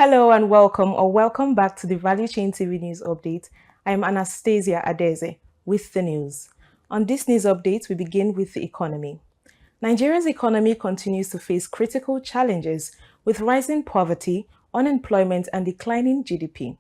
Hello and welcome back to the Value Chain TV News Update. I am Anastasia Adeze with the news. On this news update, we begin with the economy. Nigeria's economy continues to face critical challenges with rising poverty, unemployment, and declining GDP.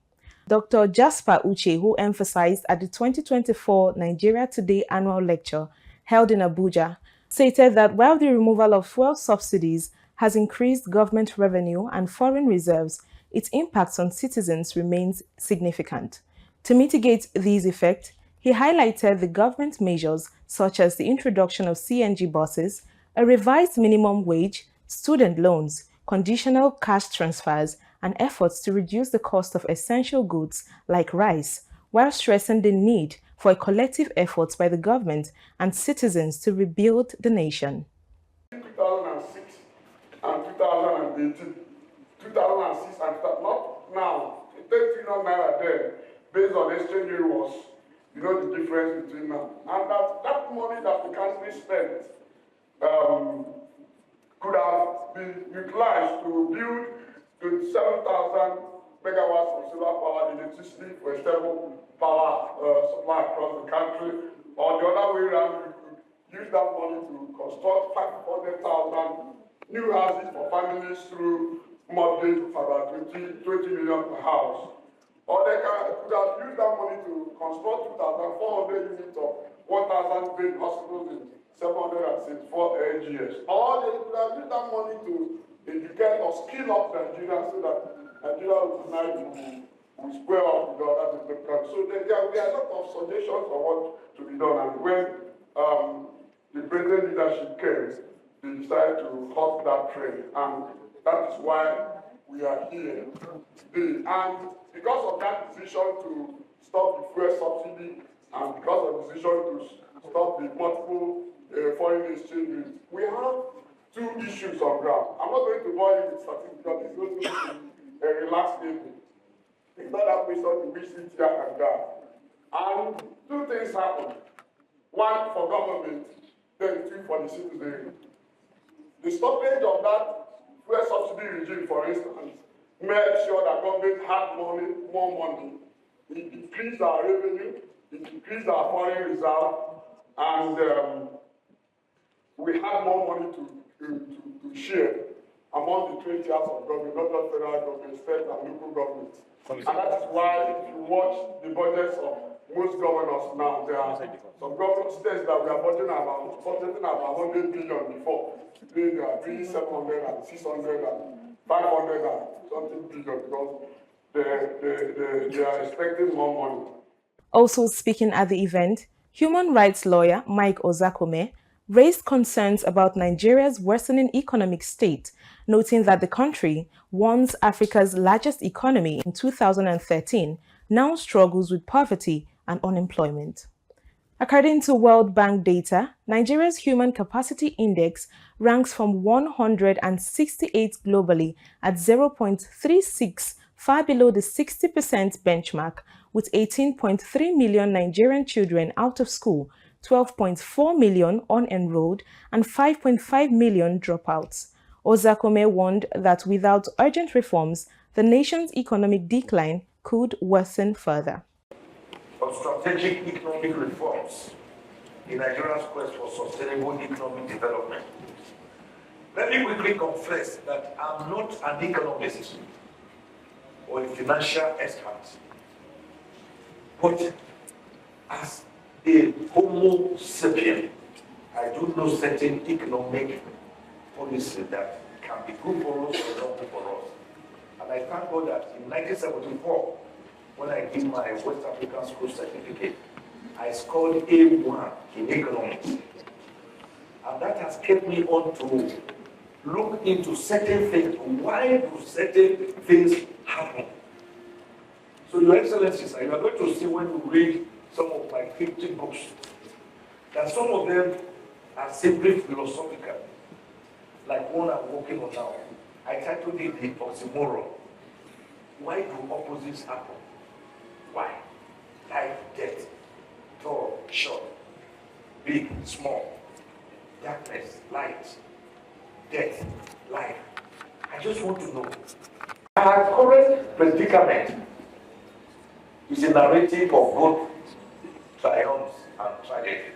Dr. Jasper Uche, who emphasized at the 2024 Nigeria Today annual lecture held in Abuja, stated that while the removal of fuel subsidies has increased government revenue and foreign reserves, its impact on citizens remains significant. To mitigate these effects, he highlighted the government measures such as the introduction of CNG buses, a revised minimum wage, student loans, conditional cash transfers, and efforts to reduce the cost of essential goods like rice, while stressing the need for a collective effort by the government and citizens to rebuild the nation. 2006 and 2018, 2006 and not now. It takes 3 naira there based on exchange rate was, you know the difference between now. And that money that the country spent could have been utilized to build 27,000 megawatts of solar power electricity for a stable power supply across the country. Or the other way around, we could use that money to construct 500,000 new houses for families through mortgage of about 20 million per house. Or they could have used that money to construct 2,400 units of 1,000 bed hospitals in 764 LGS. Or they could have used that money to educate or skill up Nigeria so that Nigeria will tonight will square up with other developed. So there are a lot of suggestions on what to be done. And when the present leadership came, they decided to halt that trend. And that is why we are here today. And because of that decision to stop the fuel subsidy and because of the decision to stop the multiple foreign exchange rates, we have 2 issues on ground. I'm not going to bore you with statistics because it's going to be a relaxed evening. It's not that question to which sit here and there. And 2 things happen. 1 for government, then 2 for the citizenry. The stoppage of that fuel subsidy regime, for instance, made sure that government had more money. It increased our revenue, it increased our foreign reserve, and we had more money to share among the 20 arms of government, not just federal government, state and local governments. And that is why if you watch the budgets of most governors now, there are some government states that we are budgeting about 100 billion before. Today they are doing 700 and 600 and 500 and something billion because they are expecting more money. Also speaking at the event, human rights lawyer Mike Ozakome raised concerns about Nigeria's worsening economic state, noting that the country, once Africa's largest economy in 2013, now struggles with poverty and unemployment. According to World Bank data, Nigeria's Human Capacity Index ranks from 168 globally at 0.36, far below the 60% benchmark, with 18.3 million Nigerian children out of school, 12.4 million unenrolled, and 5.5 million dropouts. Ozakome warned that without urgent reforms, the nation's economic decline could worsen further. Of strategic economic reforms in Nigeria's quest for sustainable economic development. Let me quickly confess that I'm not an economist or a financial expert, but as a Homo sapien, I do know certain economic policies that can be good for us or not good for us. And I thank God that in 1974, when I did my West African School certificate, I scored A1 in economics. And that has kept me on to look into certain things. Why do certain things happen? So, Your Excellencies, you are going to see when you read some of my 50 books, that some of them are simply philosophical, like one I'm working on now. I titled it The Oxymoron. Why do opposites happen? Why? Life, death, tall, short, big, small, darkness, light, death, life. I just want to know. Our current predicament is a narrative of both triumphs and tragedy.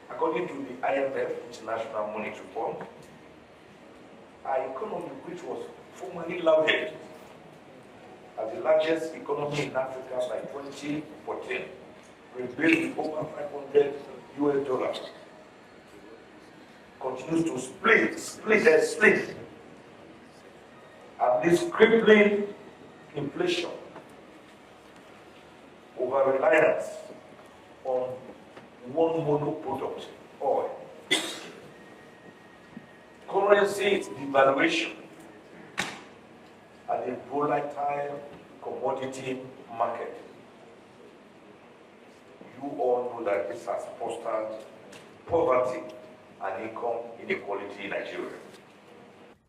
According to the IMF, International Monetary Fund, our economy, which was formerly lauded as the largest economy in Africa by 2014, rebuilt with over $500, continues to split, and this crippling inflation, over reliance on one monoproduct, oil, currency devaluation, and a volatile commodity market. You all know that this has fostered poverty and income inequality in Nigeria.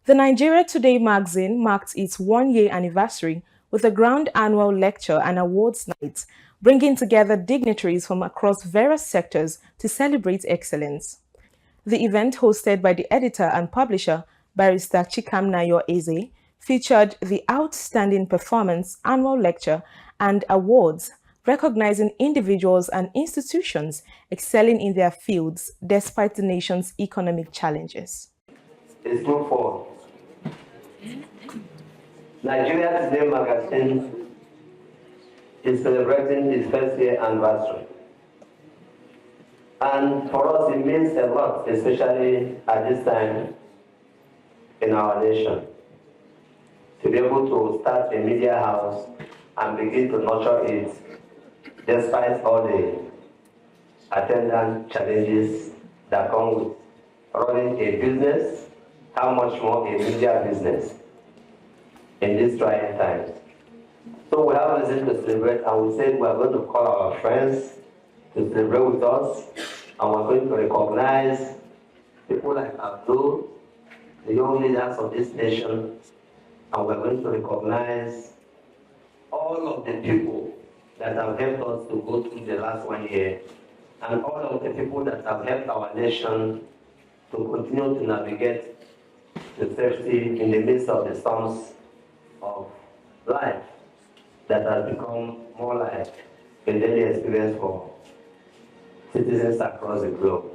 The Nigeria Today magazine marked its one-year anniversary with a grand annual lecture and awards night, bringing together dignitaries from across various sectors to celebrate excellence. The event, hosted by the editor and publisher, Barrister Chikamnayo Eze, featured the Outstanding Performance Annual Lecture and awards, recognizing individuals and institutions excelling in their fields despite the nation's economic challenges. It's moved forward. Nigeria Today magazine is celebrating its first year anniversary. And for us, it means a lot, especially at this time in our nation, to be able to start a media house and begin to nurture it despite all the attendant challenges that come with running a business, how much more a media business in these trying times. So we have reason to celebrate, and we said we are going to call our friends to celebrate with us, and we're going to recognize people like Abdul, the young leaders of this nation, and we're going to recognize all of the people that have helped us to go through the last 1 year, and all of the people that have helped our nation to continue to navigate the safety in the midst of the storms of life that has become more like a daily experience for citizens across the globe.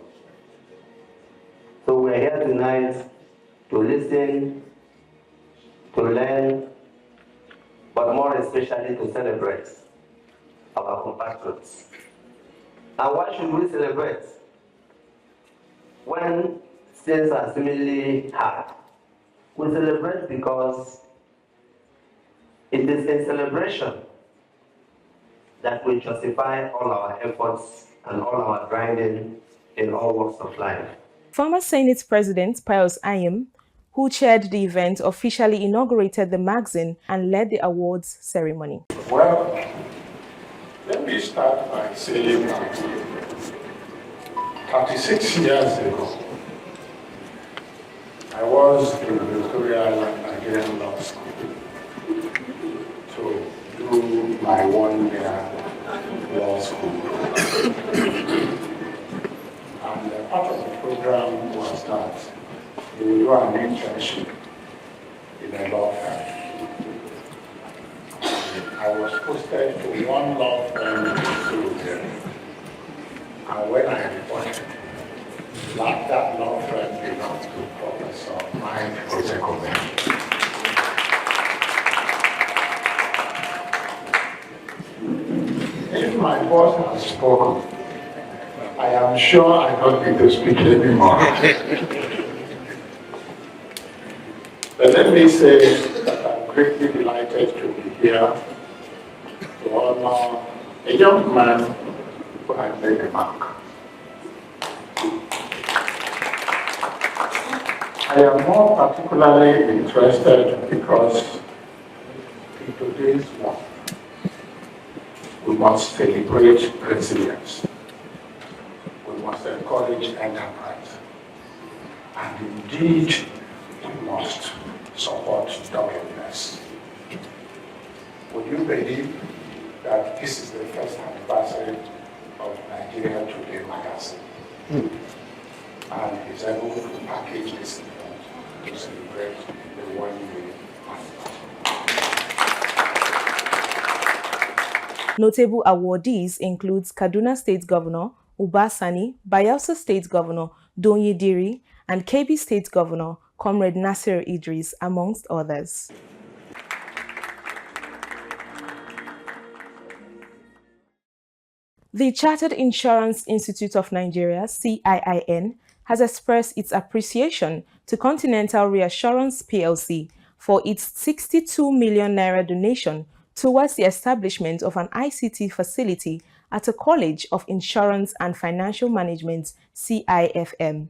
So we're here tonight to listen, to learn, but more especially to celebrate our compatriots. And why should we celebrate? When things are seemingly hard, we celebrate because it is a celebration that will justify all our efforts and all our grinding in all walks of life. Former Senate President Pius Ayim, who chaired the event, officially inaugurated the magazine and led the awards ceremony. Well, let me start by saying that 36 years ago, I was in the Victoria Island Nigerian Law School to do my 1-year law school. And part of the program was that we would do an internship in a law firm. I was posted to one law firm in Surulere. And when I reported, that law firm belonged to Professor Mike Ozekome. If my boss has spoken, I am sure I don't need to speak anymore. But let me say that I'm greatly delighted to be here to honor a young man who has made a mark. I am more particularly interested because in today's world, we must celebrate resilience. We must encourage enterprise. And indeed, we must support doggedness. Would you believe that this is the first anniversary of Nigeria Today magazine? And is able to package this event to celebrate the 1-year Notable awardees include Kaduna State Governor Uba Sani, Bayelsa State Governor Donyi Diri, and Kebbi State Governor Comrade Nasir Idris, amongst others. The Chartered Insurance Institute of Nigeria, CIIN, has expressed its appreciation to Continental Reassurance PLC for its 62 million naira donation towards the establishment of an ICT facility at a College of Insurance and Financial Management, CIFM.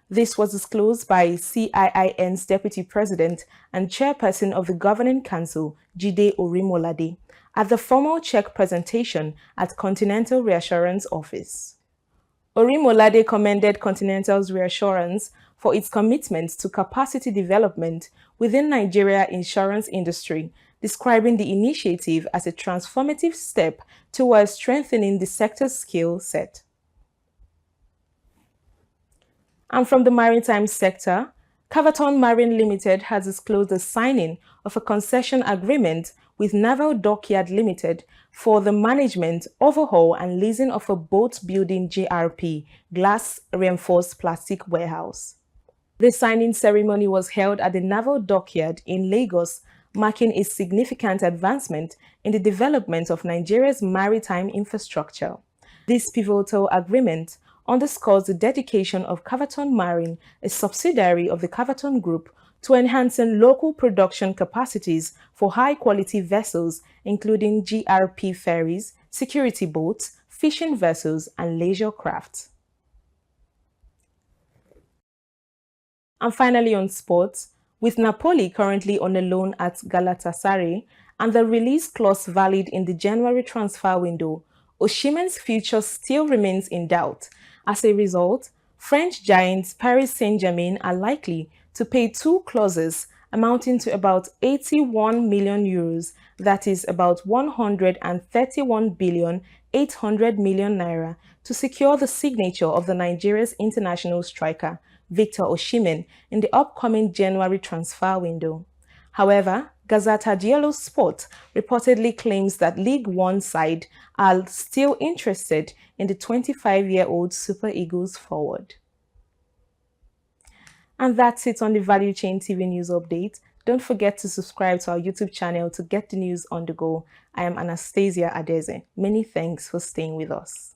This was disclosed by CIIN's Deputy President and Chairperson of the Governing Council, Jide Orimolade, at the formal check presentation at Continental Reassurance Office. Orimolade commended Continental's Reassurance for its commitment to capacity development within Nigeria's insurance industry, describing the initiative as a transformative step towards strengthening the sector's skill set. And from the maritime sector, Caverton Marine Limited has disclosed the signing of a concession agreement with Naval Dockyard Limited for the management, overhaul, and leasing of a boat-building GRP, glass-reinforced plastic warehouse. The signing ceremony was held at the Naval Dockyard in Lagos, marking a significant advancement in the development of Nigeria's maritime infrastructure. This pivotal agreement underscores the dedication of Caverton Marine, a subsidiary of the Caverton Group, to enhancing local production capacities for high-quality vessels, including GRP ferries, security boats, fishing vessels, and leisure craft. And finally on sports, with Napoli currently on a loan at Galatasaray and the release clause valid in the January transfer window, Osimhen's future still remains in doubt. As a result, French giants Paris Saint-Germain are likely to pay two clauses amounting to about 81 million euros, that is about 131 billion 800 million naira, to secure the signature of the Nigeria's international striker, Victor Osimhen, in the upcoming January transfer window. However, Gazzetta dello Sport reportedly claims that League One side are still interested in the 25-year-old Super Eagles forward. And that's it on the Value Chain TV News Update. Don't forget to subscribe to our YouTube channel to get the news on the go. I am Anastasia Adeze. Many thanks for staying with us.